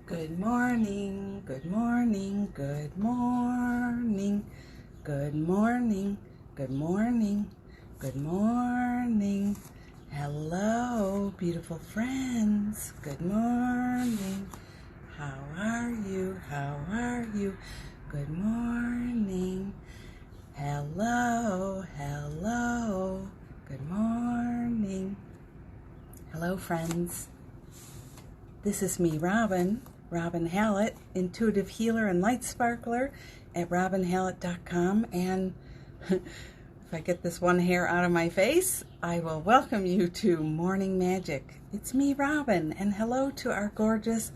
Good morning, good morning, good morning, good morning, good morning, good morning. Hello, beautiful friends. Good morning. How are you? How are you? Good morning. Hello, hello. Good morning. Hello, friends. This is me, Robin Hallett, intuitive healer and light sparkler at robinhallett.com. And if I get this one hair out of my face, I will welcome you to Morning Magic. It's me, Robin, and hello to our gorgeous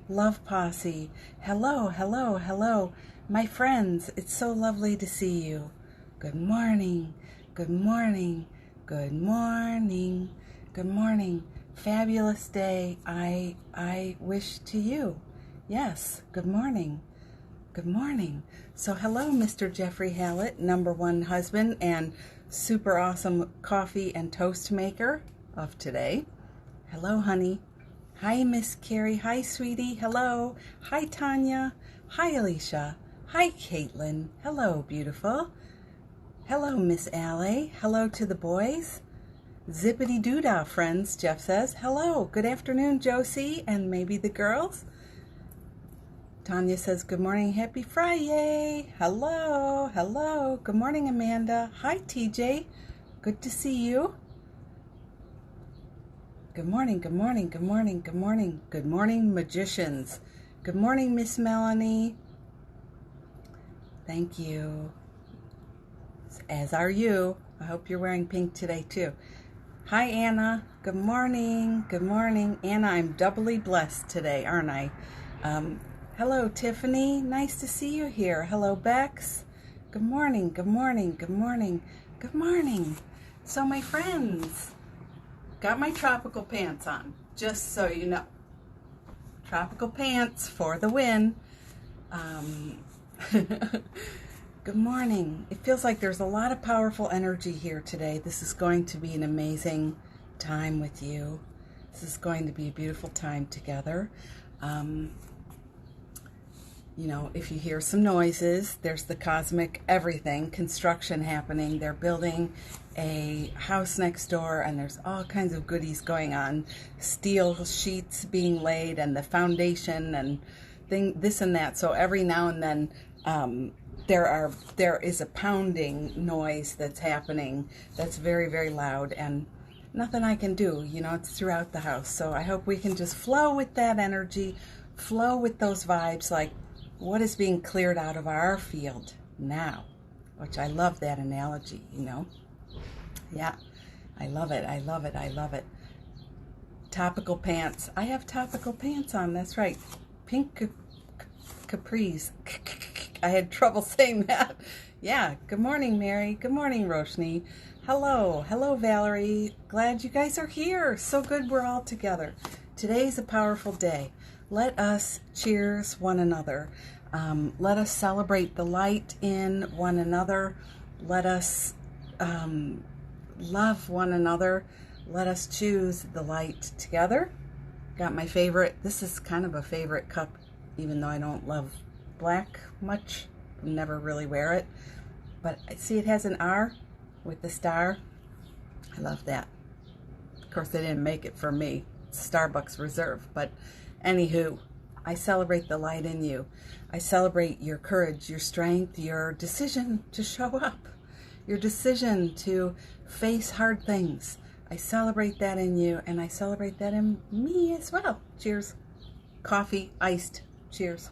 love posse. Hello, hello, hello, my friends. It's so lovely to see you. Good morning, good morning, good morning, good morning. Fabulous day I wish to you. Yes, good morning. Good morning. So hello, Mr. Jeffrey Hallett, #1 husband and super awesome coffee and toast maker of today. Hello, honey. Hi, Miss Carrie. Hi, sweetie. Hello. Hi, Tanya. Hi, Alicia. Hi, Caitlin. Hello, beautiful. Hello, Miss Allie. Hello to the boys. Zippity doo-dah, friends, Jeff says. Hello, good afternoon, Josie, and maybe the girls. Tanya says, good morning, happy Friday. Hello, hello. Good morning, Amanda. Hi, TJ. Good to see you. Good morning, good morning, good morning, good morning. Good morning, magicians. Good morning, Miss Melanie. Thank you. As are you. I hope you're wearing pink today, too. Hi, Anna. Good morning. Good morning. Anna, I'm doubly blessed today, aren't I? Hello, Tiffany. Nice to see you here. Hello, Bex. Good morning. Good morning. Good morning. Good morning. So, my friends, got my tropical pants on, just so you know. Tropical pants for the win. Good morning. It feels like there's a lot of powerful energy here today. This is going to be an amazing time with you. This is going to be a beautiful time together. You know, if you hear some noises, there's the cosmic everything, construction happening. They're building a house next door, and there's all kinds of goodies going on. Steel sheets being laid, and the foundation, and this and that. So every now and then, there is a pounding noise that's happening that's very, very loud, and nothing I can do. You know, it's throughout the house. So I hope we can just flow with that energy, flow with those vibes, like what is being cleared out of our field now, which I love that analogy, you know. Yeah, I love it. I love it. I love it. Topical pants. I have topical pants on. That's right. Pink capris. I had trouble saying that. Yeah. Good morning, Mary. Good morning, Roshni. Hello. Hello, Valerie. Glad you guys are here. So good we're all together. Today's a powerful day. Let us cheers one another. Let us celebrate the light in one another. Let us love one another. Let us choose the light together. Got my favorite. This is kind of a favorite cup, even though I don't love black much. Never really wear it. But see, it has an R with the star. I love that. Of course, they didn't make it for me. It's Starbucks Reserve. But anywho, I celebrate the light in you. I celebrate your courage, your strength, your decision to show up, your decision to face hard things. I celebrate that in you, and I celebrate that in me as well. Cheers. Coffee, iced. Cheers.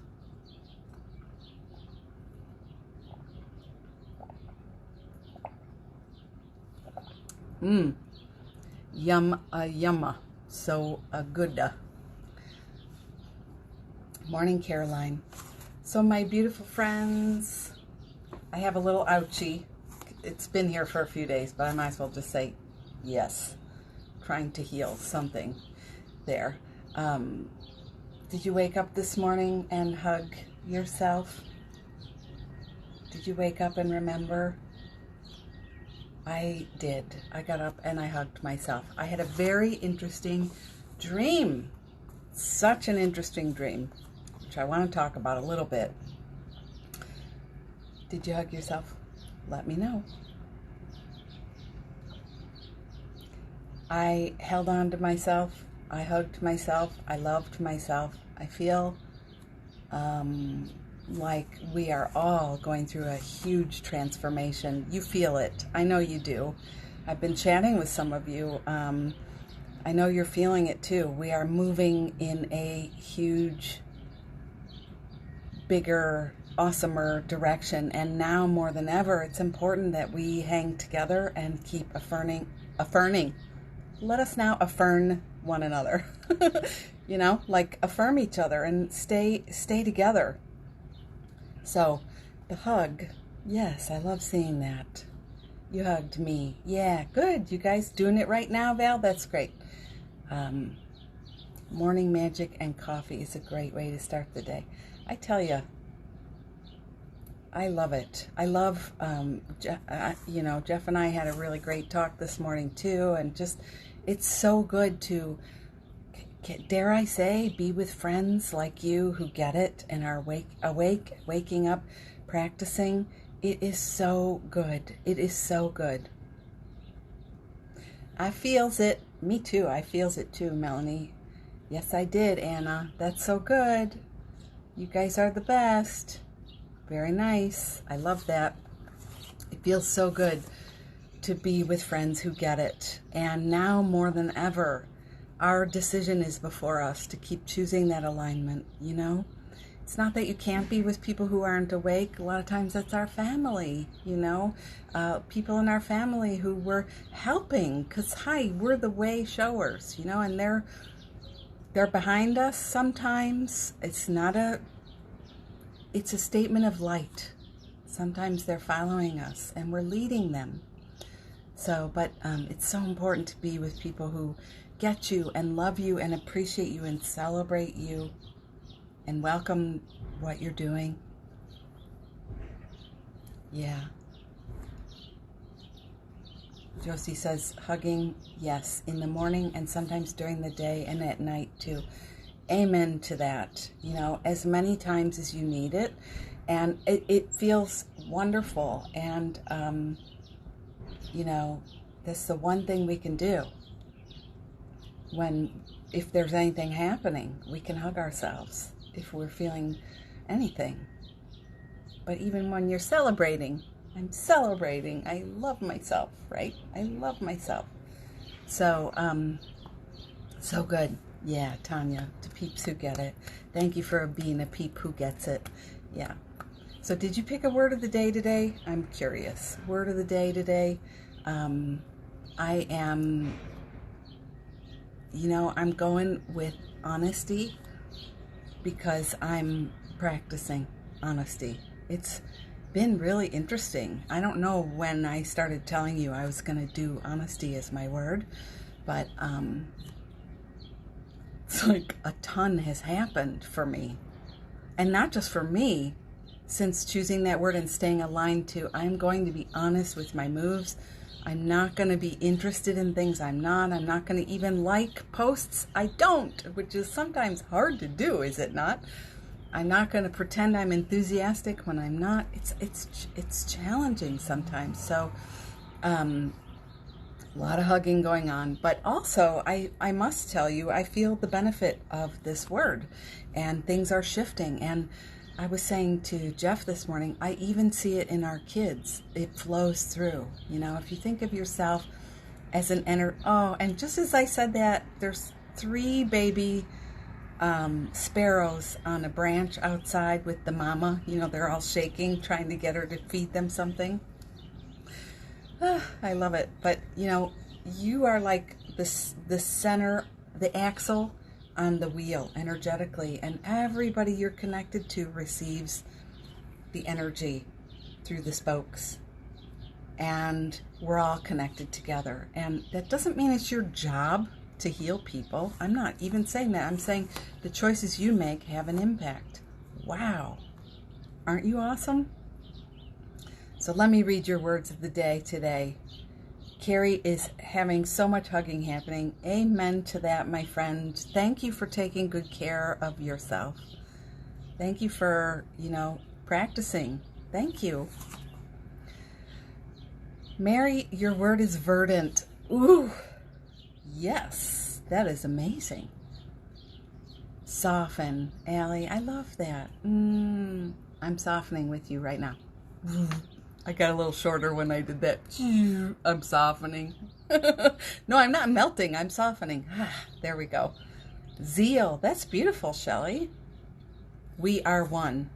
Yumma. So good. Morning, Caroline. So my beautiful friends, I have a little ouchie. It's been here for a few days, but I might as well just say yes. Trying to heal something there. Did you wake up this morning and hug yourself? Did you wake up and remember? I did. I got up and I hugged myself. I had a very interesting dream. Such an interesting dream. which I want to talk about a little bit. Did you hug yourself? Let me know. I held on to myself. I hugged myself. I loved myself. I feel like we are all going through a huge transformation. You feel it. I know you do. I've been chatting with some of you. I know you're feeling it too. We are moving in a huge, bigger, awesomer direction. And now more than ever, it's important that we hang together and keep affirming. Let us now affirm one another. You know, like affirm each other and stay together. So the hug, yes, I love seeing that. You hugged me. Yeah, good. You guys doing it right now, Val? That's great. Morning magic and coffee is a great way to start the day. I tell you, I love it. I love, Jeff and I had a really great talk this morning too, and just, it's so good to, dare I say, be with friends like you who get it and are waking up, practicing. It is so good. It is so good. I feels it. Me too. I feels it too, Melanie. Yes, I did, Anna. That's so good. You guys are the best. Very nice. I love that. It feels so good to be with friends who get it. And now more than ever, our decision is before us to keep choosing that alignment, you know? It's not that you can't be with people who aren't awake. A lot of times that's our family, you know? People in our family who we're helping, because, hi, we're the way showers, you know? And they're behind us sometimes. It's a statement of light. Sometimes they're following us and we're leading them. So, but it's so important to be with people who get you and love you and appreciate you and celebrate you and welcome what you're doing. Yeah. Josie says, hugging, yes, in the morning and sometimes during the day and at night too. Amen to that. You know, as many times as you need it. And it feels wonderful. And, you know, that's the one thing we can do. If there's anything happening, we can hug ourselves if we're feeling anything. But even when you're celebrating, I'm celebrating. I love myself, right? I love myself. So, so good. Yeah, Tanya, to peeps who get it. Thank you for being a peep who gets it. Yeah. So did you pick a word of the day today? I'm curious. Word of the day today. I am, I'm going with honesty because I'm practicing honesty. It's been really interesting. I don't know when I started telling you I was going to do honesty as my word, but it's like a ton has happened for me. And not just for me, since choosing that word and staying aligned to, I'm going to be honest with my moves. I'm not going to be interested in things I'm not. I'm not going to even like posts I don't, which is sometimes hard to do, is it not? I'm not going to pretend I'm enthusiastic when I'm not. It's challenging sometimes. So, a lot of hugging going on, but also I must tell you, I feel the benefit of this word, and things are shifting. And I was saying to Jeff this morning, I even see it in our kids. It flows through. You know, if you think of yourself as an and just as I said that, there's 3 baby sparrows on a branch outside with the mama. You know, they're all shaking, trying to get her to feed them something. I love it. But, you know, you are like the center, the axle on the wheel energetically, and everybody you're connected to receives the energy through the spokes, and we're all connected together. And that doesn't mean it's your job to heal people. I'm not even saying that. I'm saying the choices you make have an impact. Wow. Aren't you awesome? So let me read your words of the day today. Carrie is having so much hugging happening. Amen to that, my friend. Thank you for taking good care of yourself. Thank you for, practicing. Thank you. Mary, your word is verdant. Ooh, yes, that is amazing. Soften, Allie, I love that. I'm softening with you right now. I got a little shorter when I did that. I'm softening. No, I'm not melting. I'm softening. There we go. Zeal. That's beautiful, Shelley. We are one.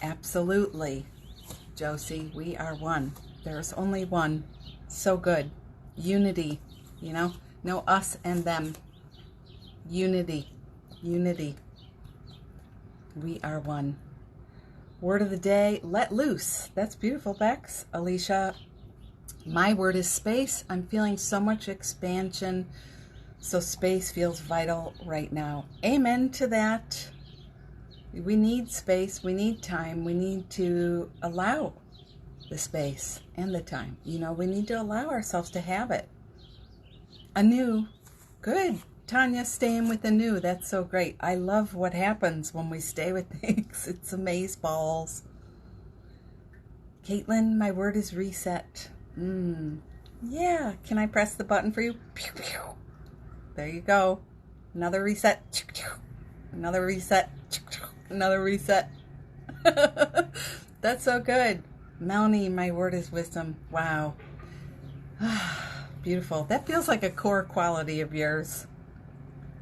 Absolutely. Josie, we are one. There's only one. So good. Unity. No us and them. Unity. Unity. We are one. Word of the day, let loose. That's beautiful, Bex. Alicia, my word is space. I'm feeling so much expansion, so space feels vital right now. Amen to that. We need space, we need time, we need to allow the space and the time. We need to allow ourselves to have it. Anew, good. Tanya, staying with the new. That's so great. I love what happens when we stay with things. It's amazeballs. Caitlin, my word is reset. Yeah. Can I press the button for you? Pew, pew. There you go. Another reset. Another reset. Another reset. That's so good. Melanie, my word is wisdom. Wow. Beautiful. That feels like a core quality of yours.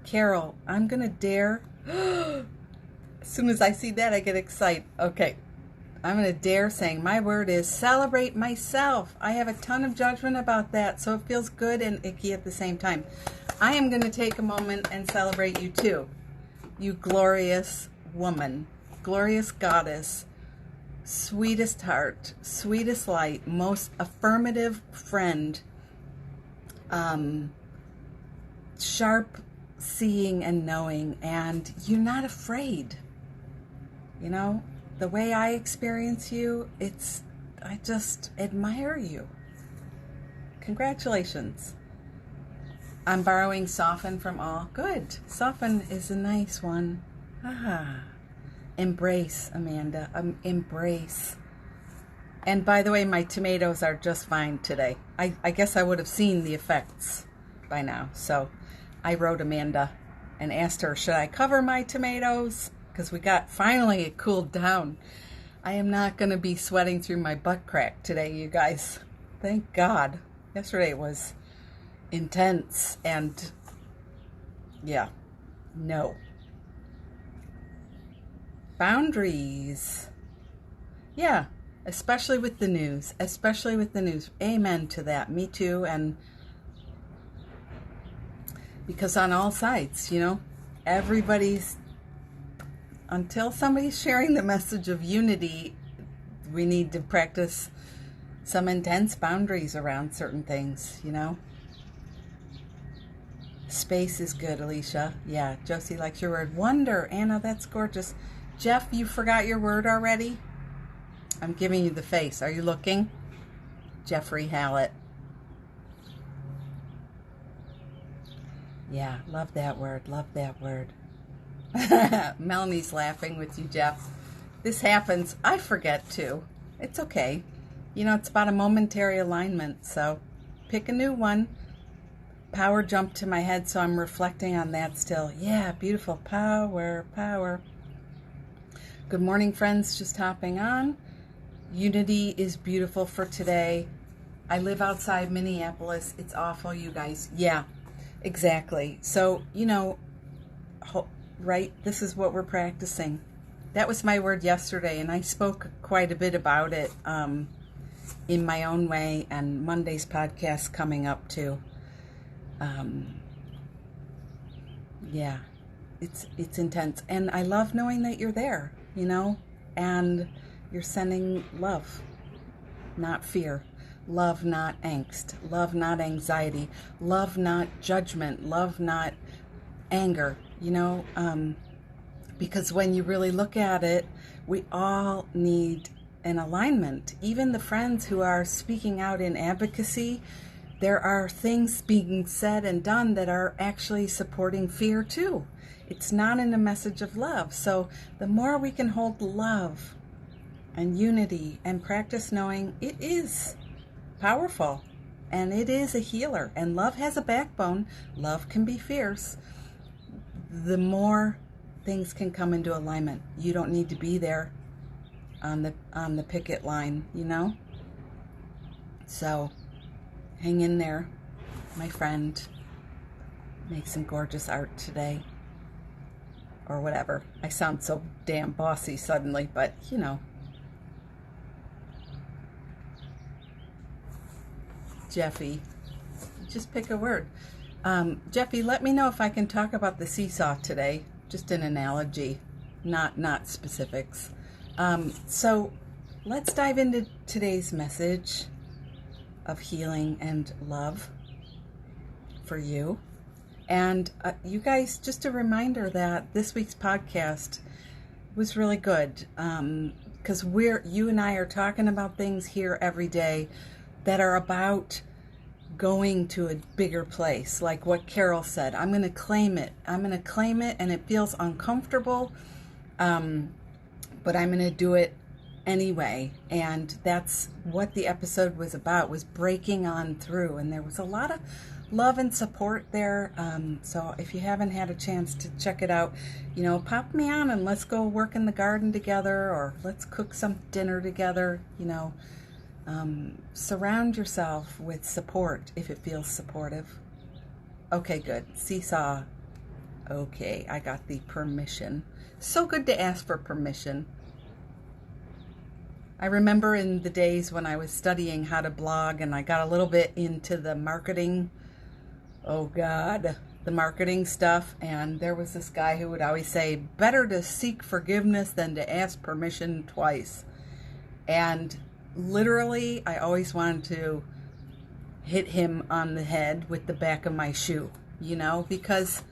Carol, I'm going to dare. As soon as I see that, I get excited. Okay. I'm going to dare saying my word is celebrate myself. I have a ton of judgment about that, so it feels good and icky at the same time. I am going to take a moment and celebrate you too. You glorious woman, glorious goddess, sweetest heart, sweetest light, most affirmative friend, sharp seeing and knowing, and you're not afraid. The way I experience you, I just admire you. Congratulations. I'm borrowing soften from all. Good. Soften is a nice one. Embrace, Amanda. Embrace. And by the way, my tomatoes are just fine today. I guess I would have seen the effects by now. So I wrote Amanda and asked her, should I cover my tomatoes? Because finally it cooled down. I am not going to be sweating through my butt crack today, you guys. Thank God. Yesterday was intense and yeah, no. Boundaries. Yeah, especially with the news. Especially with the news. Amen to that. Me too. And because on all sides, everybody's, until somebody's sharing the message of unity, we need to practice some intense boundaries around certain things, Space is good, Alicia. Yeah, Josie likes your word. Wonder, Anna, that's gorgeous. Jeff, you forgot your word already? I'm giving you the face. Are you looking? Jeffrey Hallett. Yeah, love that word. Love that word. Melanie's laughing with you, Jeff. This happens. I forget too. It's okay. It's about a momentary alignment. So pick a new one. Power jumped to my head, so I'm reflecting on that still. Yeah, beautiful. Power, power. Good morning, friends. Just hopping on. Unity is beautiful for today. I live outside Minneapolis. It's awful, you guys. Yeah, exactly. So, right? This is what we're practicing. That was my word yesterday, and I spoke quite a bit about it in my own way, and Monday's podcast coming up too. Yeah, it's intense, and I love knowing that you're there, and you're sending love, not fear, love, not angst, love, not anxiety, love, not judgment, love, not anger, because when you really look at it, we all need an alignment. Even the friends who are speaking out in advocacy, there are things being said and done that are actually supporting fear too. it's not in a message of love. So the more we can hold love and unity and practice knowing it is powerful and it is a healer, and love has a backbone, love can be fierce, the more things can come into alignment. You don't need to be there on the picket line, you know? So hang in there, my friend. Make some gorgeous art today. Or whatever. I sound so damn bossy suddenly, but you know. Jeffy, just pick a word. Jeffy, let me know if I can talk about the seesaw today. Just an analogy, not specifics. So let's dive into today's message of healing and love for you. And you guys, just a reminder that this week's podcast was really good, because you and I are talking about things here every day that are about going to a bigger place. Like what Carol said, I'm going to claim it. I'm going to claim it, and it feels uncomfortable, but I'm going to do it anyway. And that's what the episode was about, was breaking on through. And there was a lot of love and support there. So if you haven't had a chance to check it out, you know, pop me on and let's go work in the garden together, or let's cook some dinner together, you know. Surround yourself with support if it feels supportive. Okay, good. Seesaw. Okay, I got the permission. So good to ask for permission. I remember in the days when I was studying how to blog and I got a little bit into the marketing, the marketing stuff, and there was this guy who would always say, better to seek forgiveness than to ask permission twice. And literally, I always wanted to hit him on the head with the back of my shoe, you know, because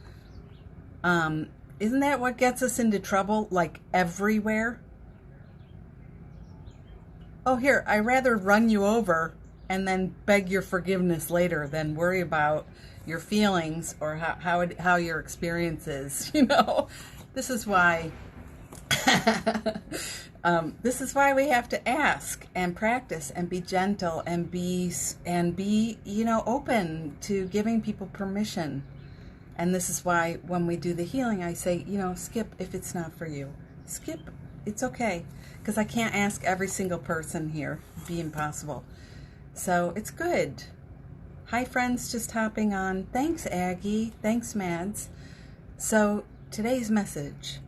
isn't that what gets us into trouble, like everywhere? Oh, here, I'd rather run you over and then beg your forgiveness later than worry about your feelings or how your experience is, you know. This is why we have to ask and practice and be gentle and be you know, open to giving people permission. And this is why when we do the healing, I say, you know, skip if it's not for you. Skip. It's okay, because I can't ask every single person here. It'd be impossible. So it's good. Hi, friends, just hopping on. Thanks, Aggie. Thanks, Mads. So today's message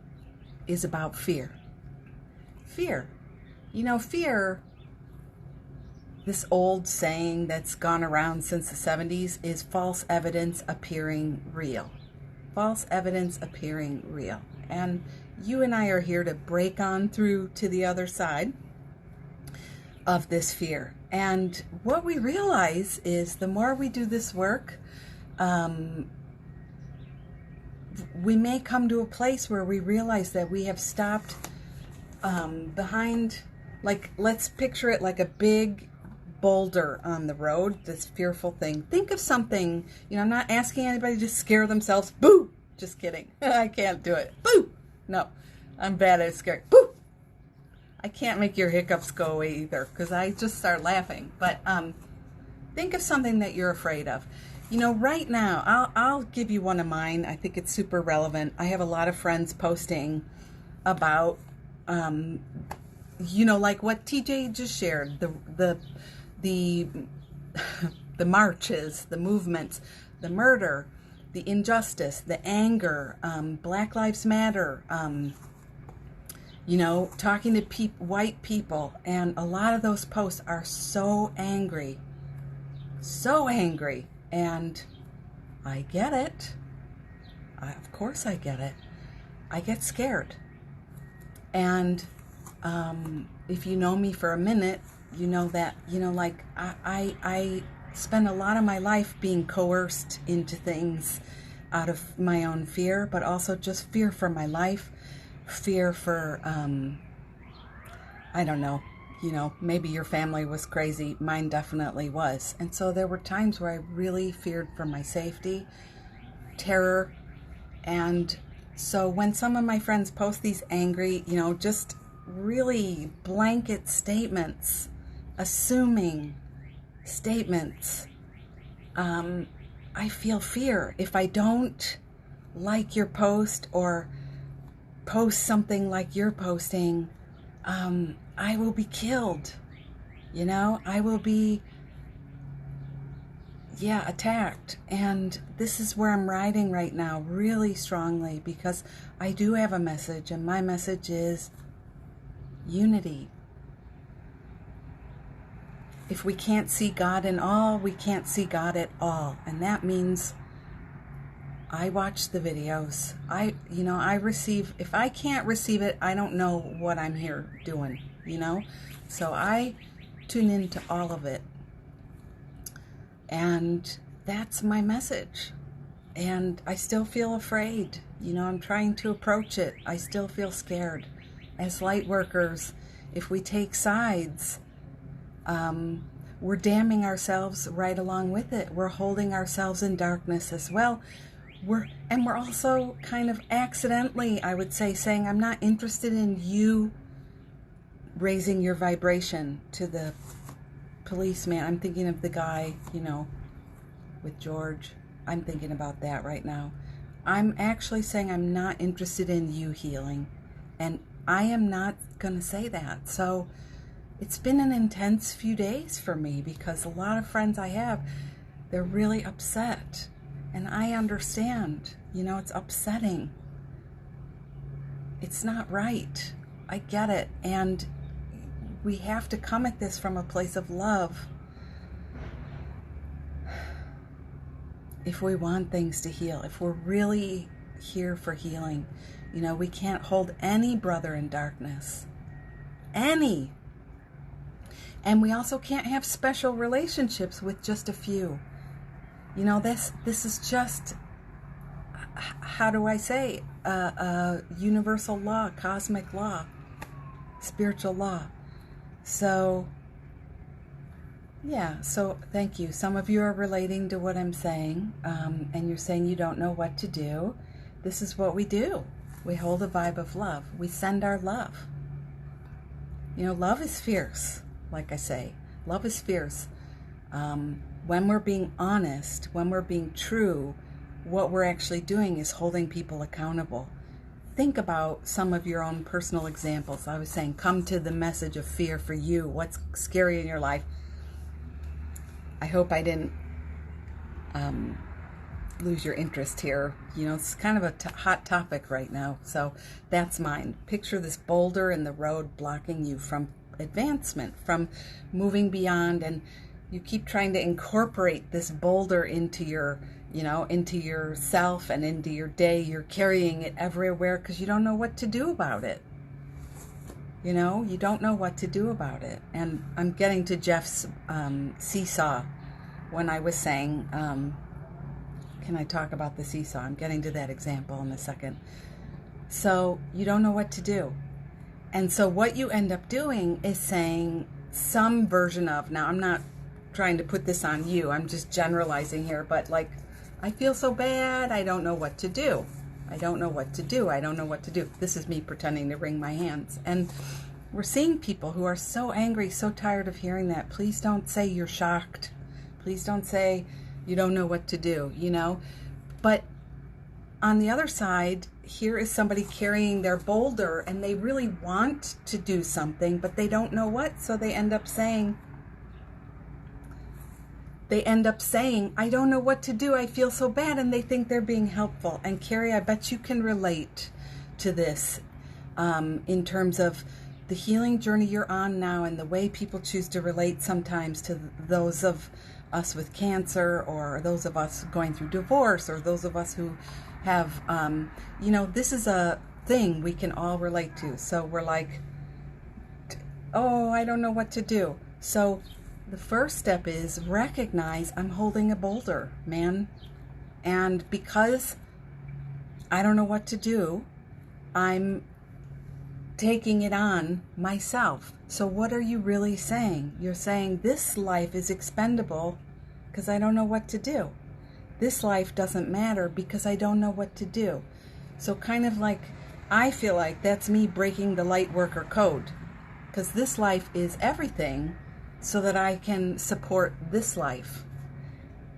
is about fear. Fear. You know, fear, this old saying that's gone around since the 70s, is false evidence appearing real. False evidence appearing real. And you and I are here to break on through to the other side of this fear. And what we realize is the more we do this work, we may come to a place where we realize that we have stopped behind, like, let's picture it like a big boulder on the road, this fearful thing. Think of something, you know, I'm not asking anybody to scare themselves. Boo! Just kidding. I can't do it. Boo! No, I'm bad at scaring. Boo! I can't make your hiccups go away either, because I just start laughing. But think of something that you're afraid of. You know, right now, I'll give you one of mine. I think it's super relevant. I have a lot of friends posting about, you know, like what TJ just shared, the marches, the movements, the murder, the injustice, the anger, Black Lives Matter, you know, talking to white people. And a lot of those posts are so angry. And I get it. Of course I get it. I get scared. And if you know me for a minute, you know that, you know, like I spend a lot of my life being coerced into things out of my own fear, but also just fear for my life, fear for, I don't know, you know, maybe your family was crazy. Mine definitely was. And so there were times where I really feared for my safety, terror, and So when some of my friends post these angry, just really blanket statements, assuming statements, I feel fear. If I don't like your post or post something like you're posting, I will be killed. I will be, attacked. And this is where I'm riding right now really strongly, because I do have a message, and my message is unity. If we can't see God in all, we can't see God at all. And that means I watch the videos. I receive. If I can't receive it, I don't know what I'm here doing, So I tune into all of it. And that's my message. And I still feel afraid. I'm trying to approach it. I still feel scared. As light workers, if we take sides, we're damning ourselves right along with it. We're holding ourselves in darkness as well. We're also kind of accidentally, I would say, saying, I'm not interested in you raising your vibration to the policeman. I'm thinking of the guy, with George. I'm thinking about that right now. I'm actually saying I'm not interested in you healing. And I am not going to say that. So it's been an intense few days for me, because a lot of friends I have, they're really upset. And I understand, it's upsetting. It's not right. I get it. And we have to come at this from a place of love if we want things to heal, if we're really here for healing. We can't hold any brother in darkness. Any. And we also can't have special relationships with just a few. This is just, how do I say, universal law, cosmic law, spiritual law. So, so thank you. Some of you are relating to what I'm saying, and you're saying you don't know what to do. This is what we do. We hold a vibe of love. We send our love. Love is fierce, like I say. Love is fierce. When we're being honest, when we're being true, what we're actually doing is holding people accountable. Think about some of your own personal examples. I was saying, come to the message of fear for you. What's scary in your life? I hope I didn't lose your interest here. It's kind of a hot topic right now. So that's mine. Picture this boulder in the road blocking you from advancement, from moving beyond, and you keep trying to incorporate this boulder into your, into yourself and into your day. You're carrying it everywhere because you don't know what to do about it. You don't know what to do about it. And I'm getting to Jeff's seesaw when I was saying, can I talk about the seesaw? I'm getting to that example in a second. So you don't know what to do. And so what you end up doing is saying some version of, now I'm not trying to put this on you, I'm just generalizing here, but like, I feel so bad, I don't know what to do. I don't know what to do. I don't know what to do. This is me pretending to wring my hands. And we're seeing people who are so angry, so tired of hearing that. Please don't say you're shocked. Please don't say you don't know what to do, But on the other side, here is somebody carrying their boulder, and they really want to do something, but they don't know what, so they end up saying, I don't know what to do, I feel so bad, and they think they're being helpful. And Carrie, I bet you can relate to this in terms of the healing journey you're on now, and the way people choose to relate sometimes to those of us with cancer, or those of us going through divorce, or those of us who have, this is a thing we can all relate to. So we're like, oh, I don't know what to do. So the first step is recognize I'm holding a boulder, man. And because I don't know what to do, I'm taking it on myself. So what are you really saying? You're saying this life is expendable because I don't know what to do. This life doesn't matter because I don't know what to do. So kind of like, I feel like that's me breaking the light worker code, because this life is everything so that I can support this life,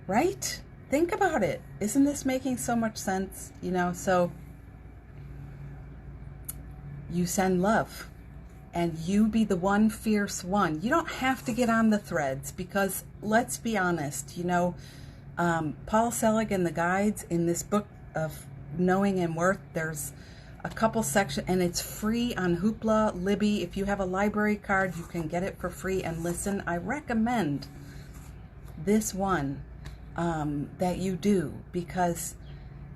right? Think about it. Isn't this making so much sense? You know, so you send love and you be the one fierce one. You don't have to get on the threads, because let's be honest, you know, Paul Selig and the guides in this book of Knowing and Worth, there's a couple sections, and it's free on Hoopla, Libby. If you have a library card, you can get it for free and listen. I recommend this one that you do, because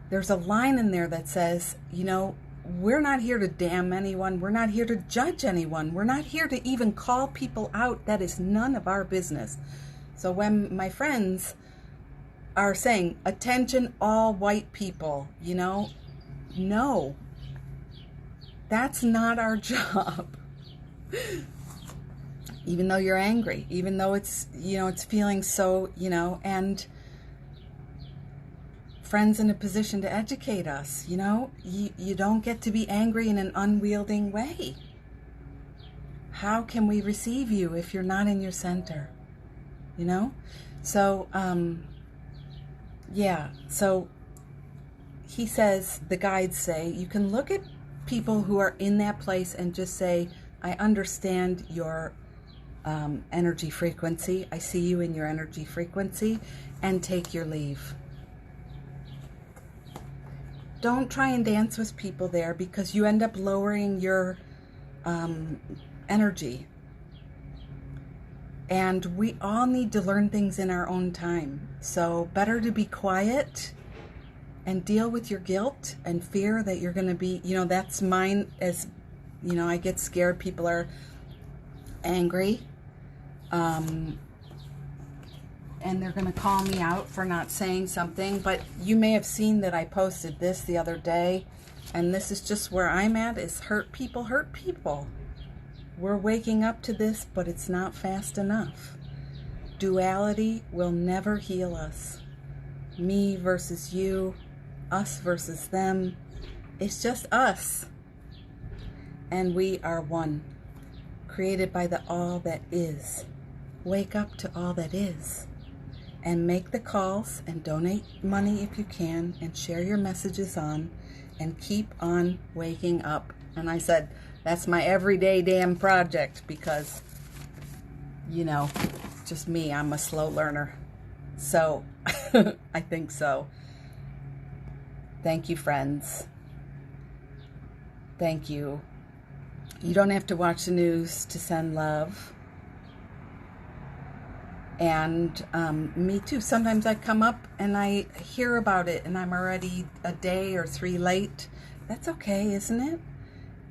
there's a line in there that says, you know, we're not here to damn anyone. We're not here to judge anyone. We're not here to even call people out. That is none of our business. So when my friends are saying, attention all white people, you know, no, that's not our job. Even though you're angry, even though it's, you know, it's feeling so, you know, and friends in a position to educate us, you know, you don't get to be angry in an unwielding way. How can we receive you if you're not in your center? You know? So, yeah, so he says, the guides say, you can look at people who are in that place and just say, I understand your energy frequency. I see you in your energy frequency, and take your leave. Don't try and dance with people there, because you end up lowering your energy. And we all need to learn things in our own time. So better to be quiet and deal with your guilt and fear that you're going to be, you know, that's mine. As you know, I get scared. People are angry. And they're going to call me out for not saying something. But you may have seen that I posted this the other day, and this is just where I'm at, is hurt people hurt people. We're waking up to this, but it's not fast enough. Duality will never heal us. Me versus you, us versus them. It's just us. And we are one, created by the all that is. Wake up to all that is. And make the calls and donate money if you can, and share your messages on, and keep on waking up. And I said, that's my everyday damn project, because, you know, just me, I'm a slow learner. So, I think so. Thank you, friends. Thank you. You don't have to watch the news to send love. And me too. Sometimes I come up and I hear about it and I'm already a day or 3 late. That's okay, isn't it?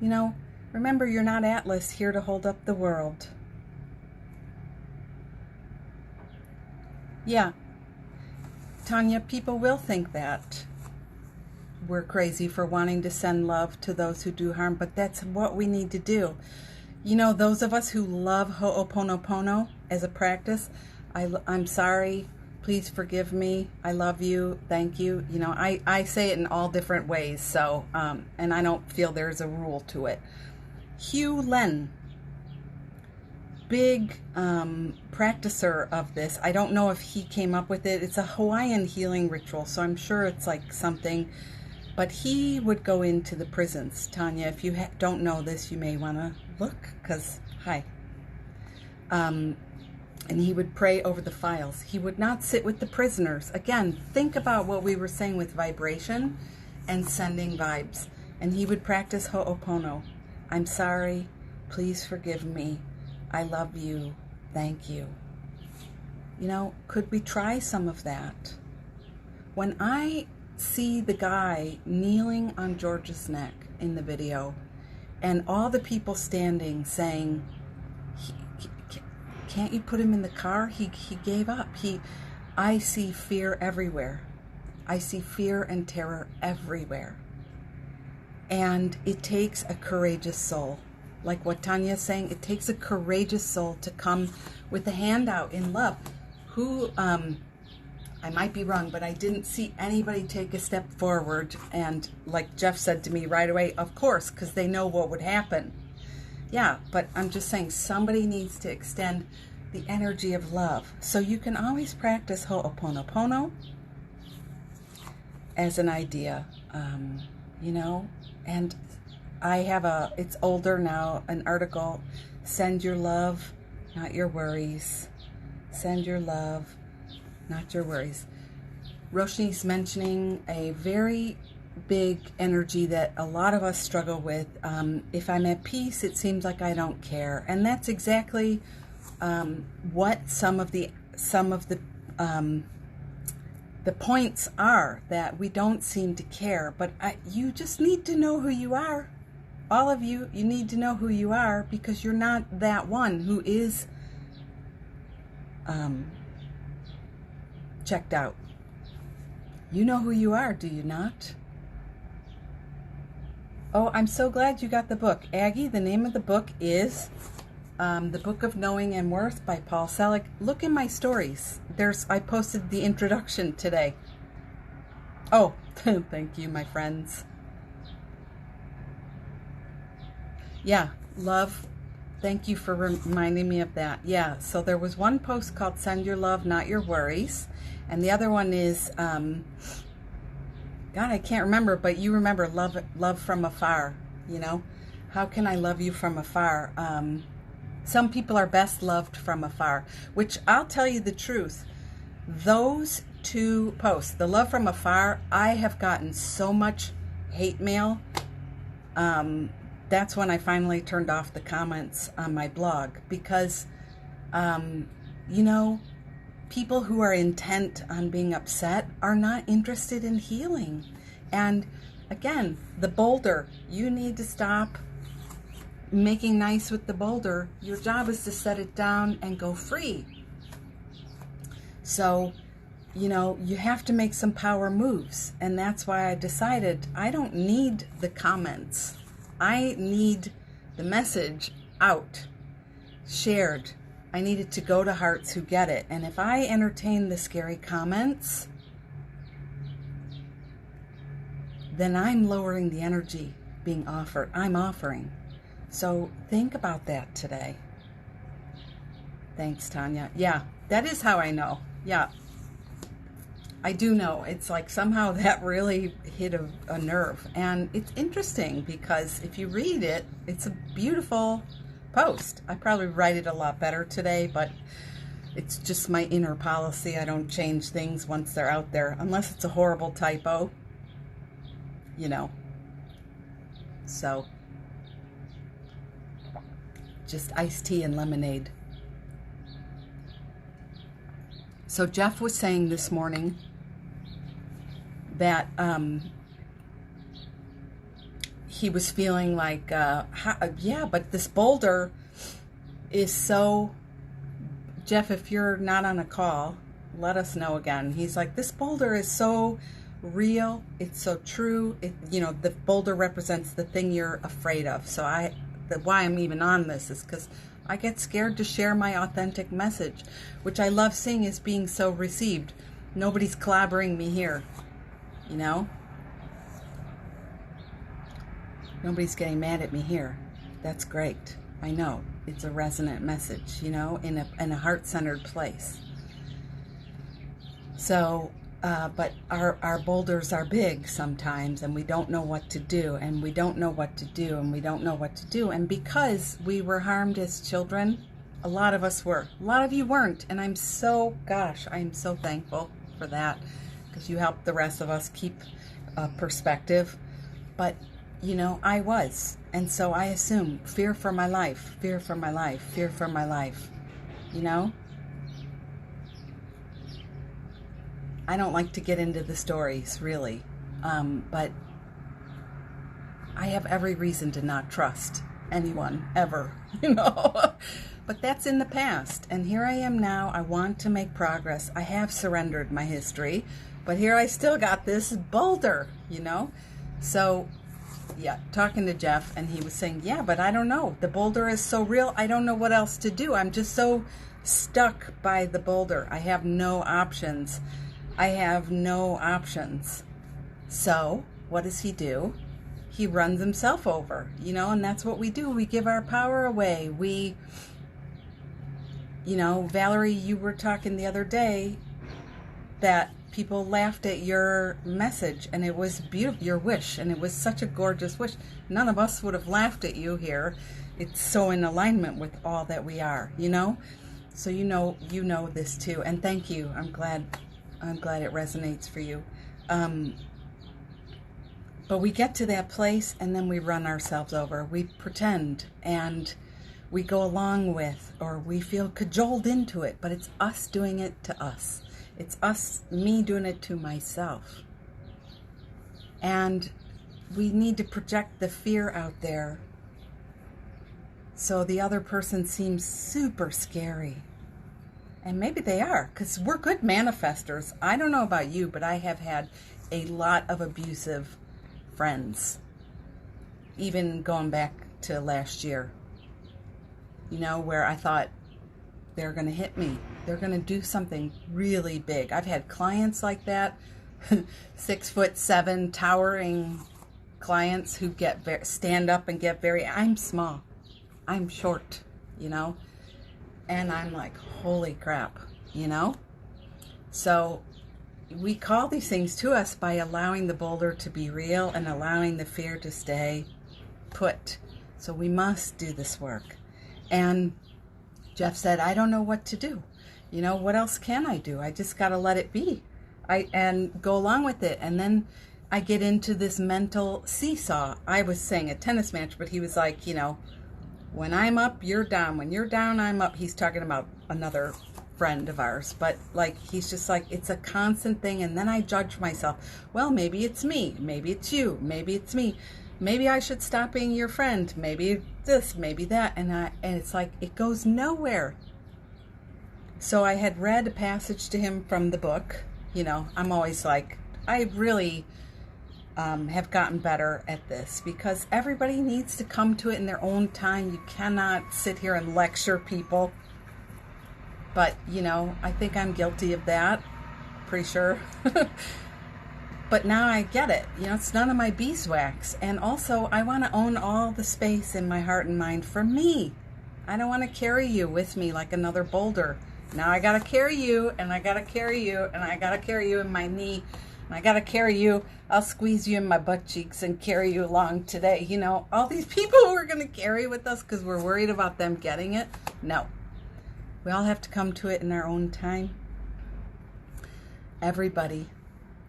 You know, remember, you're not Atlas here to hold up the world. Yeah. Tanya, people will think that we're crazy for wanting to send love to those who do harm, but that's what we need to do. You know, those of us who love Ho'oponopono as a practice, I'm sorry, please forgive me, I love you, thank you. You know, I say it in all different ways, so, and I don't feel there's a rule to it. Hugh Len, big practicer of this. I don't know if he came up with it. It's a Hawaiian healing ritual, so I'm sure it's like something, but he would go into the prisons. Tanya, if you don't know this, you may want to look, because, hi. And he would pray over the files. He would not sit with the prisoners. Again, think about what we were saying with vibration and sending vibes. And he would practice Ho'opono. I'm sorry, please forgive me, I love you, thank you. You know, could we try some of that? When I see the guy kneeling on George's neck in the video, and all the people standing saying, can't you put him in the car? He gave up. I see fear everywhere. I see fear and terror everywhere. And it takes a courageous soul. Like what Tanya's saying, it takes a courageous soul to come with a hand out in love. I I might be wrong, but I didn't see anybody take a step forward. And like Jeff said to me right away, of course, because they know what would happen. Yeah, but I'm just saying somebody needs to extend the energy of love. So you can always practice Ho'oponopono as an idea, you know. And I have it's older now, an article, send your love, not your worries. Send your love, not your worries. Roshni's mentioning a very big energy that a lot of us struggle with. If I'm at peace, it seems like I don't care, and that's exactly what some of the points are, that we don't seem to care. But you just need to know who you are. All of you, you need to know who you are, because you're not that one who is checked out. You know who you are, do you not? Oh, I'm so glad you got the book. Aggie, the name of the book is The Book of Knowing and Worth by Paul Selig. Look in my stories. I posted the introduction today. Oh, thank you, my friends. Yeah, love. Thank you for reminding me of that. Yeah, so there was one post called Send Your Love, Not Your Worries. And the other one is, God, I can't remember, but you remember love from afar, you know? How can I love you from afar? Some people are best loved from afar, which I'll tell you the truth. Those two posts, the love from afar, I have gotten so much hate mail. That's when I finally turned off the comments on my blog, because, you know, people who are intent on being upset are not interested in healing. And again, the boulder, you need to stop making nice with the boulder. Your job is to set it down and go free. So, you know, you have to make some power moves. And that's why I decided I don't need the comments. I need the message out, shared. I need it to go to hearts who get it. And if I entertain the scary comments, then I'm lowering the energy being offered. I'm offering. So think about that today. Thanks, Tanya. Yeah, that is how I know. Yeah, I do know. It's like somehow that really hit a nerve. And it's interesting because if you read it, it's a beautiful post. I probably write it a lot better today, but it's just my inner policy. I don't change things once they're out there, unless it's a horrible typo, you know. So, just iced tea and lemonade. So Jeff was saying this morning that he was feeling like, yeah, but this boulder is so, Jeff, if you're not on a call, let us know again. He's like, this boulder is so real, it's so true. You know, the boulder represents the thing you're afraid of. So why I'm even on this is because I get scared to share my authentic message, which I love seeing is being so received. Nobody's clobbering me here, you know? Nobody's getting mad at me here. That's great. I know. It's a resonant message, you know, in a heart-centered place. So, but our boulders are big sometimes, and we don't know what to do, and we don't know what to do, and we don't know what to do. And because we were harmed as children, a lot of us were. A lot of you weren't, and I'm so thankful for that, because you helped the rest of us keep perspective. But, you know, I was, and so I assume fear for my life, fear for my life, fear for my life, you know? I don't like to get into the stories, really, but I have every reason to not trust anyone, ever, you know? But that's in the past, and here I am now. I want to make progress. I have surrendered my history, but here I still got this boulder, you know? So, yeah, talking to Jeff, and he was saying, yeah, but I don't know. The boulder is so real, I don't know what else to do. I'm just so stuck by the boulder. I have no options. I have no options. So what does he do? He runs himself over, and that's what we do. We give our power away. Valerie, you were talking the other day that people laughed at your message, and it was beautiful, your wish, and it was such a gorgeous wish. None of us would have laughed at you here. It's so in alignment with all that we are, So you know this too, and thank you. I'm glad it resonates for you. But we get to that place, and then we run ourselves over. We pretend, and we go along with, or we feel cajoled into it, but it's us doing it to us. It's me doing it to myself. And we need to project the fear out there so the other person seems super scary. And maybe they are, because we're good manifestors. I don't know about you, but I have had a lot of abusive friends, even going back to last year, where I thought they're going to hit me. They're going to do something really big. I've had clients like that, 6'7", towering clients who stand up and get I'm small. I'm short, and I'm like, holy crap, So we call these things to us by allowing the boulder to be real and allowing the fear to stay put. So we must do this work. And Jeff said, I don't know what to do. What else can I do? I just got to let it be. And go along with it. And then I get into this mental seesaw. I was saying a tennis match, but he was like, when I'm up, you're down. When you're down, I'm up. He's talking about another friend of ours, but he's just like, it's a constant thing. And then I judge myself. Well, maybe it's me, maybe it's you, maybe it's me, maybe I should stop being your friend, maybe this, maybe that, and it's like it goes nowhere. So I had read a passage to him from the book. I'm always like, I really have gotten better at this, because everybody needs to come to it in their own time. You cannot sit here and lecture people. But, I think I'm guilty of that. Pretty sure. But now I get it. It's none of my beeswax. And also, I want to own all the space in my heart and mind for me. I don't want to carry you with me like another boulder. Now I got to carry you, and I got to carry you, and I got to carry you in my knee. And I got to carry you. I'll squeeze you in my butt cheeks and carry you along today. All these people who are going to carry with us because we're worried about them getting it. No. We all have to come to it in our own time. Everybody.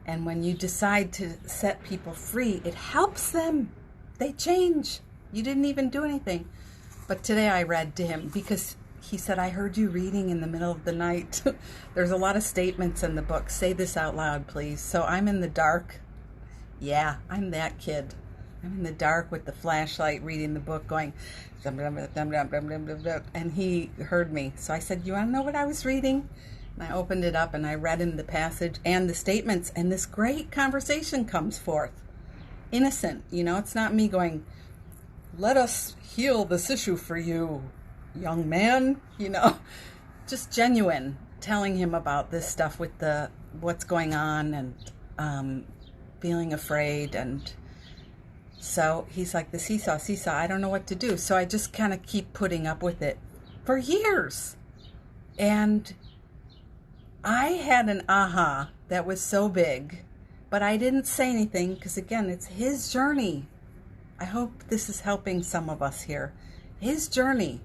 And when you decide to set people free, it helps them. They change. You didn't even do anything. But today I read to him because he said, I heard you reading in the middle of the night. There's a lot of statements in the book. Say this out loud, please. So I'm in the dark. Yeah, I'm that kid. I'm in the dark with the flashlight reading the book going, and he heard me. So I said, you want to know what I was reading? And I opened it up and I read him the passage and the statements, and this great conversation comes forth. Innocent, it's not me going, let us heal this issue for you, young man, just genuine, telling him about this stuff with what's going on and feeling afraid. And so he's like, the seesaw, I don't know what to do. So I just kind of keep putting up with it for years. And I had an aha that was so big, but I didn't say anything because, again, it's his journey. I hope this is helping some of us here. His journey.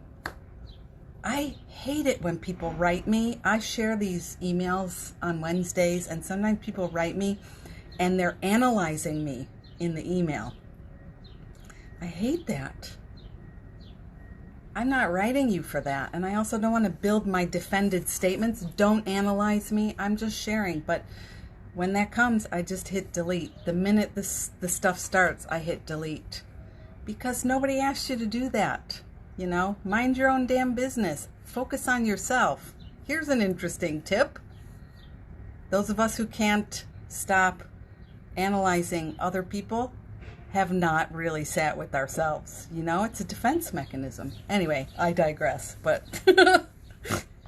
I hate it when people write me. I share these emails on Wednesdays, and sometimes people write me and they're analyzing me in the email. I hate that. I'm not writing you for that. And I also don't want to build my defended statements. Don't analyze me. I'm just sharing. But when that comes, I just hit delete. The minute the stuff starts, I hit delete. Because nobody asked you to do that. Mind your own damn business. Focus on yourself. Here's an interesting tip. Those of us who can't stop analyzing other people have not really sat with ourselves. It's a defense mechanism. Anyway, I digress, but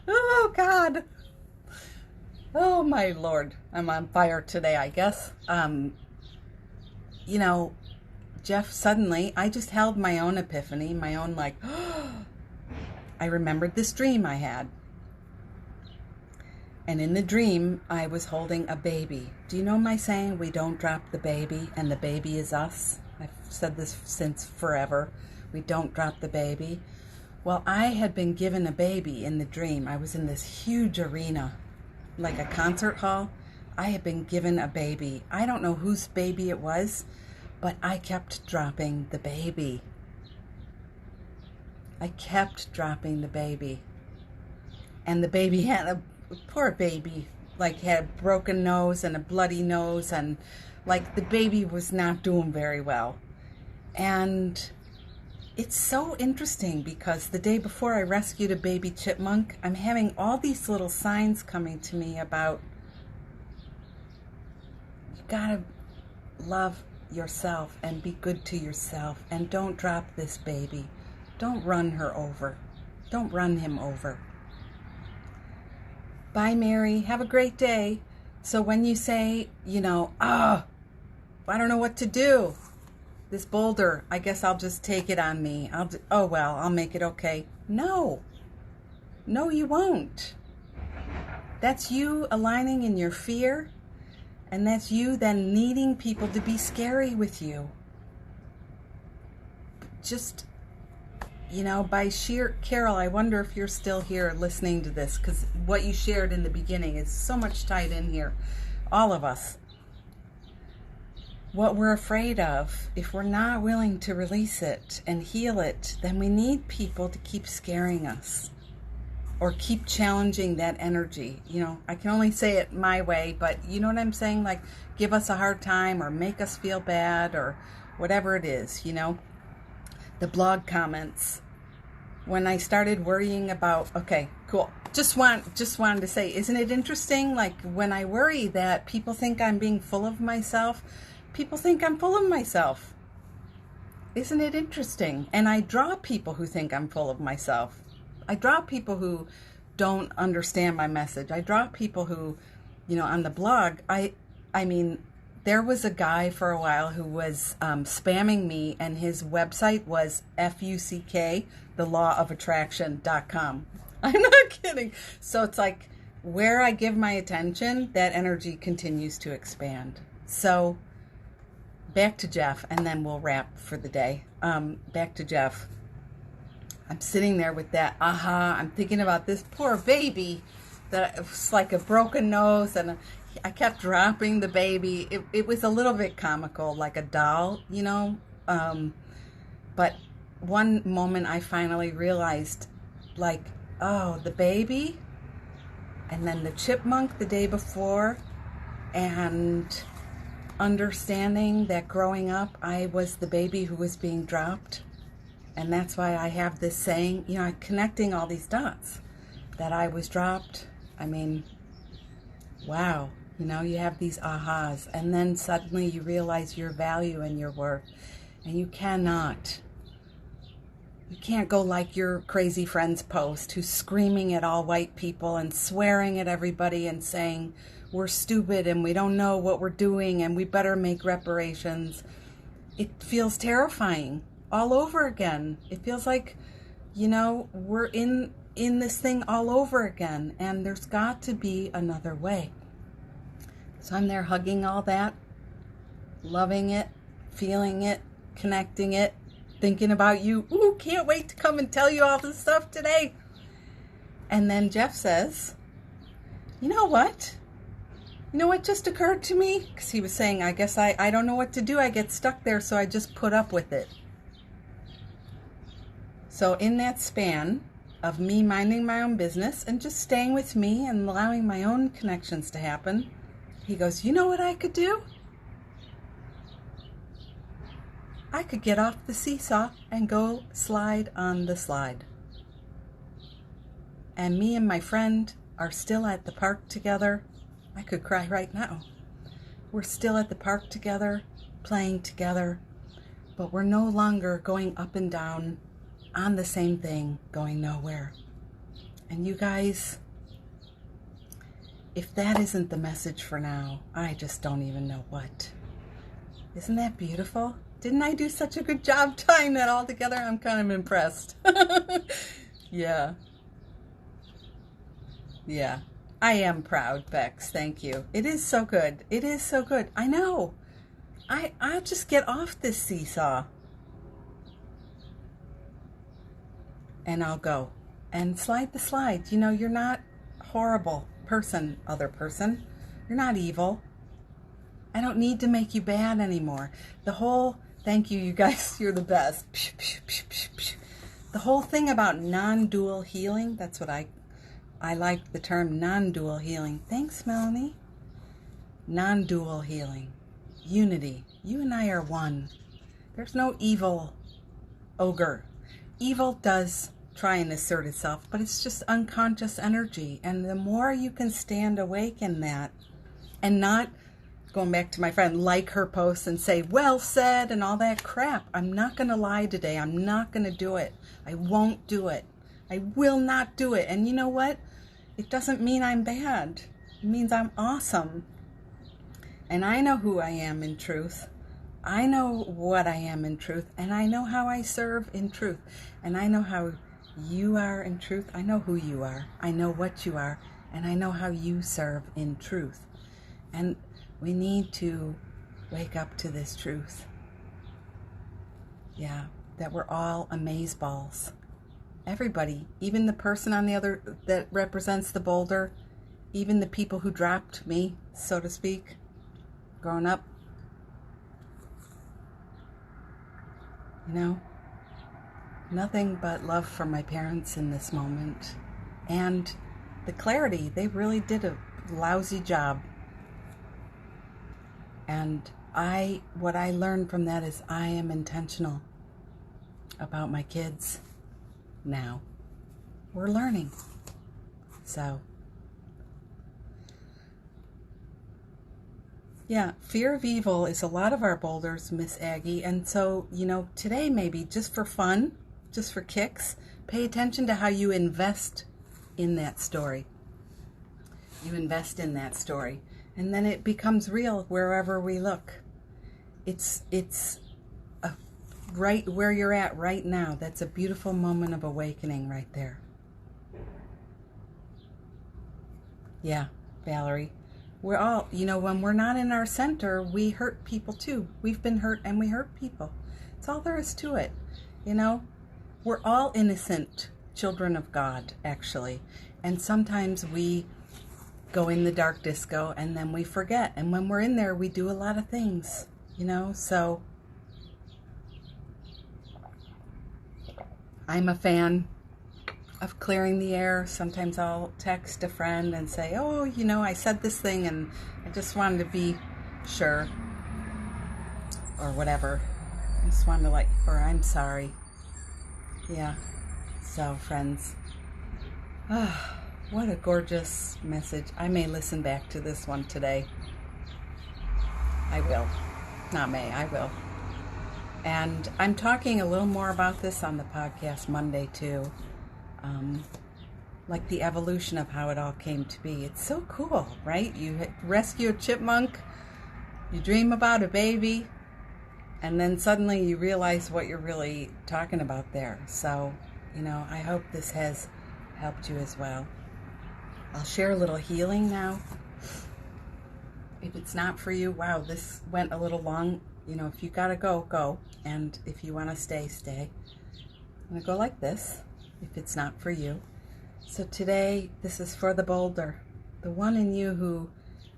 oh God. Oh my Lord, I'm on fire today, I guess. You know, Jeff, suddenly I just held my own epiphany, my own like, I remembered this dream I had. And in the dream, I was holding a baby. Do you know my saying, we don't drop the baby and the baby is us? I've said this since forever. We don't drop the baby. Well, I had been given a baby in the dream. I was in this huge arena, like a concert hall. I had been given a baby. I don't know whose baby it was, but I kept dropping the baby. I kept dropping the baby. And the baby had a poor baby, like had a broken nose and a bloody nose, and like the baby was not doing very well. And it's so interesting because the day before I rescued a baby chipmunk, I'm having all these little signs coming to me about you gotta love yourself and be good to yourself and don't drop this baby. Don't run her over. Don't run him over. Bye, Mary. Have a great day. So when you say, I don't know what to do. This boulder, I guess I'll just take it on me. I'll make it okay. No, you won't. That's you aligning in your fear, and that's you then needing people to be scary with you. Just, by sheer, Carol, I wonder if you're still here listening to this, because what you shared in the beginning is so much tied in here. All of us. What we're afraid of, if we're not willing to release it and heal it, then we need people to keep scaring us or keep challenging that energy. I can only say it my way, but you know what I'm saying? Like, give us a hard time or make us feel bad or whatever it is, The blog comments. When I started worrying about, okay, cool. Just wanted to say, isn't it interesting? Like, when I worry that people think I'm being full of myself, people think I'm full of myself. Isn't it interesting? And I draw people who think I'm full of myself. I draw people who don't understand my message. I draw people who, on the blog, I mean, there was a guy for a while who was spamming me, and his website was FUCK, thelawofattraction.com. I'm not kidding. So it's like, where I give my attention, that energy continues to expand. So back to Jeff, and then we'll wrap for the day. Back to Jeff. I'm sitting there with that I'm thinking about this poor baby that was like a broken nose, and I kept dropping the baby. It was a little bit comical, like a doll, but one moment I finally realized, like, oh, the baby, and then the chipmunk the day before, and understanding that growing up, I was the baby who was being dropped. And that's why I have this saying, connecting all these dots, that I was dropped. I mean, wow, you have these ahas, and then suddenly you realize your value and your worth, and you can't go like your crazy friend's post who's screaming at all white people and swearing at everybody and saying we're stupid and we don't know what we're doing and we better make reparations. It feels terrifying all over again. It feels like, we're in this thing all over again, and there's got to be another way. So I'm there hugging all that, loving it, feeling it, connecting it, thinking about you. Ooh, can't wait to come and tell you all this stuff today. And then Jeff says, you know what just occurred to me? Because he was saying, I guess I don't know what to do. I get stuck there, so I just put up with it. So in that span of me minding my own business and just staying with me and allowing my own connections to happen, he goes, you know what I could do? I could get off the seesaw and go slide on the slide. And me and my friend are still at the park together. I could cry right now. We're still at the park together, playing together, but we're no longer going up and down on the same thing, going nowhere. And you guys, if that isn't the message for now, I just don't even know what. Isn't that beautiful? Didn't I do such a good job tying that all together? I'm kind of impressed. Yeah. Yeah. I am proud, Bex. Thank you. It is so good. It is so good. I know. I'll just get off this seesaw. And I'll go. And slide the slide. You know, you're not horrible person, other person. You're not evil. I don't need to make you bad anymore. The whole, thank you, you guys, you're the best. The whole thing about non-dual healing, that's what I like the term non-dual healing. Thanks, Melanie. Non-dual healing. Unity. You and I are one. There's no evil ogre. Evil does try and assert itself, but it's just unconscious energy. And the more you can stand awake in that and not, going back to my friend, like her posts and say, well said, and all that crap. I'm not going to lie today. I'm not going to do it. I won't do it. I will not do it. And you know what? It doesn't mean I'm bad. It means I'm awesome. And I know who I am in truth. I know what I am in truth. And I know how I serve in truth. And I know how you are in truth. I know who you are. I know what you are. And I know how you serve in truth. And we need to wake up to this truth. Yeah, that we're all amazeballs. Everybody, even the person on the other that represents the boulder, even the people who dropped me, so to speak, growing up. You know, nothing but love for my parents in this moment. And the clarity, they really did a lousy job. And what I learned from that is I am intentional about my kids now. We're learning. So, yeah, fear of evil is a lot of our boulders, Miss Aggie. And so, you know, today maybe just for fun, just for kicks, pay attention to how you invest in that story. You invest in that story. And then it becomes real wherever we look. It's right where you're at right now. That's a beautiful moment of awakening right there. Yeah, Valerie. We're all, you know, when we're not in our center, we hurt people too. We've been hurt and we hurt people. That's all there is to it. You know, we're all innocent children of God, actually. And sometimes we go in the dark disco and then we forget. And when we're in there, we do a lot of things, you know, so I'm a fan of clearing the air. Sometimes I'll text a friend and say, oh, you know, I said this thing and I just wanted to be sure or whatever. I just wanted to or I'm sorry. Yeah. So friends, what a gorgeous message. I may listen back to this one today. I will. Not may, I will. And I'm talking a little more about this on the podcast Monday too. Like the evolution of how it all came to be. It's so cool, right? You rescue a chipmunk, you dream about a baby, and then suddenly you realize what you're really talking about there. So, you know, I hope this has helped you as well. I'll share a little healing now. If it's not for you, wow, this went a little long. You know, if you gotta go, go. And if you want to stay, stay. I'm going to go like this, if it's not for you. So today, this is for the boulder. The one in you who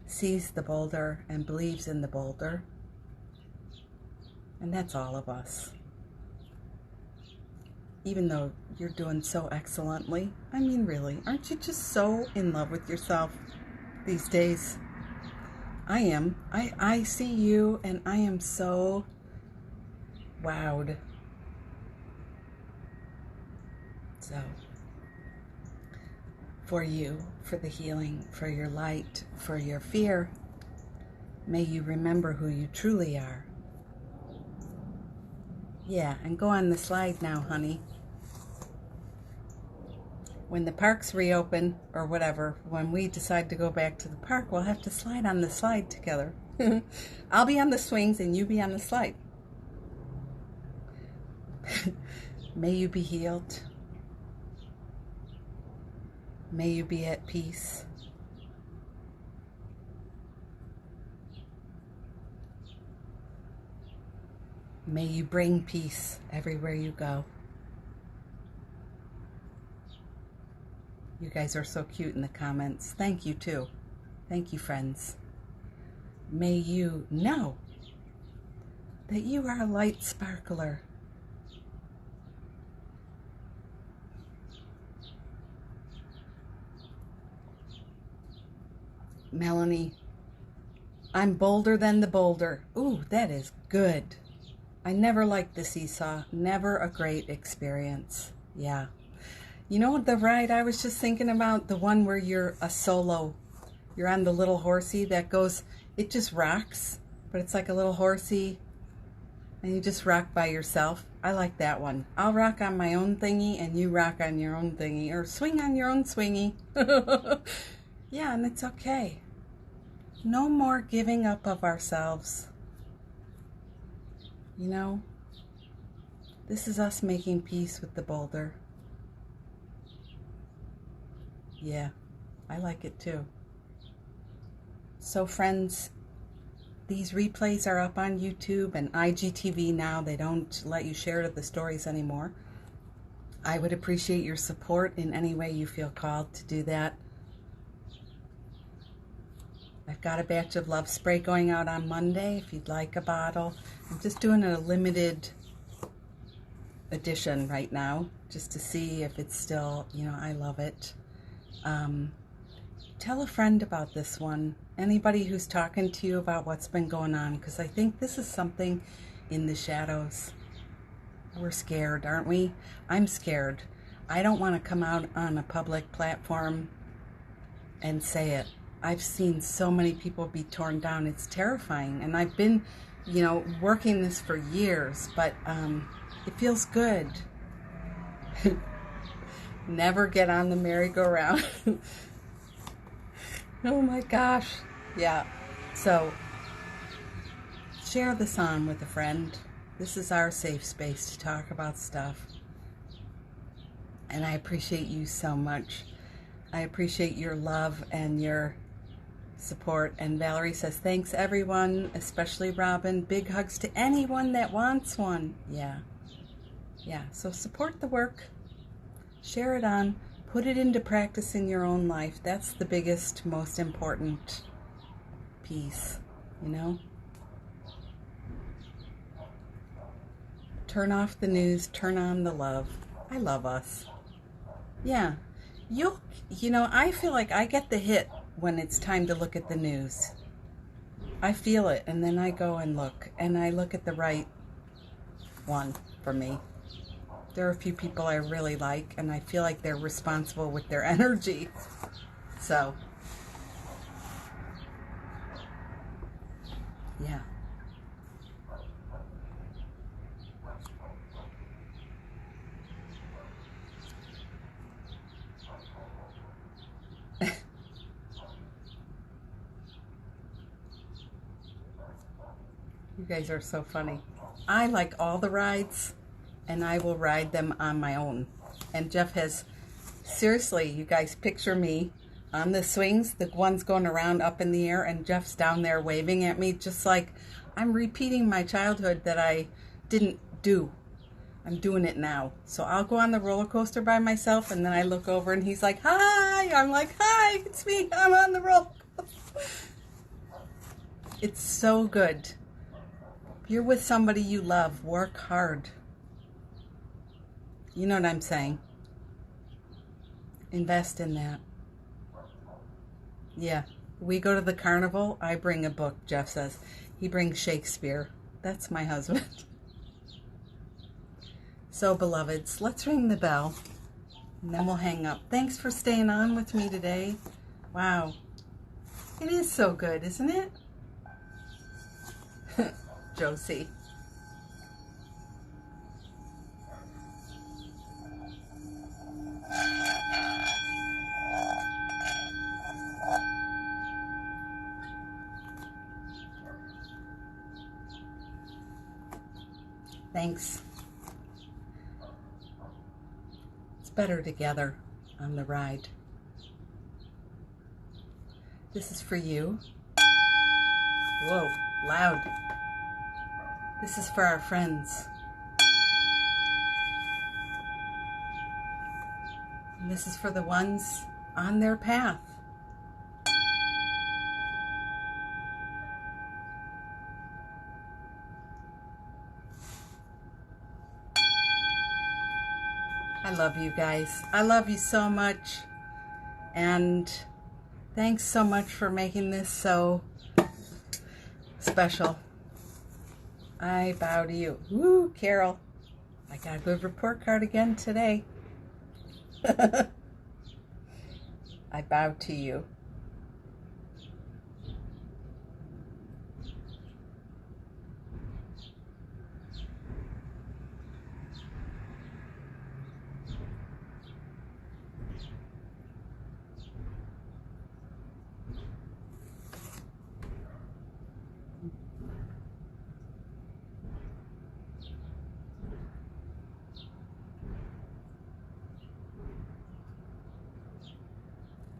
sees the boulder and believes in the boulder. And that's all of us. Even though you're doing so excellently. I mean, really, aren't you just so in love with yourself these days? I am. I see you and I am so wowed. So, for you, for the healing, for your light, for your fear, may you remember who you truly are. Yeah, and go on the slide now, honey. when the parks reopen, or whatever, when we decide to go back to the park, we'll have to slide on the slide together. I'll be on the swings and you be on the slide. May you be healed. May you be at peace. May you bring peace everywhere you go. You guys are so cute in the comments. Thank you too. Thank you, friends. May you know that you are a light sparkler. Melanie, I'm bolder than the boulder. Ooh, that is good. I never liked the seesaw. Never a great experience. Yeah. You know the ride I was just thinking about? The one where you're a solo. You're on the little horsey that goes, it just rocks, but it's like a little horsey and you just rock by yourself. I like that one. I'll rock on my own thingy and you rock on your own thingy, or swing on your own swingy. Yeah, and it's okay. No more giving up of ourselves. You know, this is us making peace with the boulder. Yeah, I like it too. So friends, these replays are up on YouTube and IGTV now. They don't let you share the stories anymore. I would appreciate your support in any way you feel called to do that. I've got a batch of love spray going out on Monday if you'd like a bottle. I'm just doing a limited edition right now just to see if it's still, you know, I love it. Tell a friend about this one. Anybody who's talking to you about what's been going on, because I think this is something in the shadows. We're scared, aren't we? I'm scared. I don't want to come out on a public platform and say it. I've seen so many people be torn down. It's terrifying. And I've been, you know, working this for years, but it feels good. Never get on the merry-go-round. Oh my gosh. Yeah. So share this on with a friend. This is our safe space to talk about stuff. And I appreciate you so much. I appreciate your love and your support. And Valerie says, thanks everyone, especially Robin. Big hugs to anyone that wants one. Yeah. Yeah. So support the work. Share it on. Put it into practice in your own life. That's the biggest, most important piece, you know? Turn off the news, turn on the love. I love us. Yeah. You know, I feel like I get the hit when it's time to look at the news. I feel it, and then I go and look, and I look at the right one for me. There are a few people I really like, and I feel like they're responsible with their energy. So, yeah. You guys are so funny. I like all the rides, and I will ride them on my own. And Jeff has, seriously, you guys picture me on the swings, the ones going around up in the air, and Jeff's down there waving at me, just like I'm repeating my childhood that I didn't do. I'm doing it now. So I'll go on the roller coaster by myself, and then I look over and he's like, hi! I'm like, hi, it's me, I'm on the roller coaster. It's so good. If you're with somebody you love, work hard. You know what I'm saying? Invest in that. Yeah. We go to the carnival, I bring a book, Jeff says. He brings Shakespeare. That's my husband. So, beloveds, let's ring the bell, and then we'll hang up. Thanks for staying on with me today. Wow. It is so good, isn't it? Josie. Thanks. It's better together on the ride. This is for you. Whoa, loud. This is for our friends. And this is for the ones on their path. I love you guys. I love you so much. And thanks so much for making this so special. I bow to you. Woo, Carol. I got a good report card again today. I bow to you.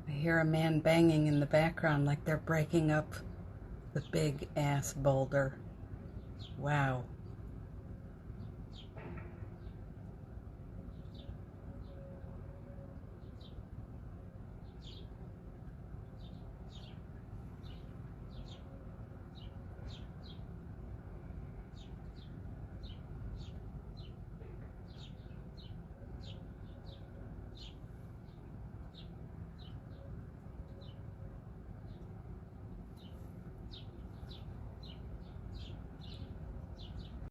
I hear a man banging in the background like they're breaking up the big ass boulder. Wow.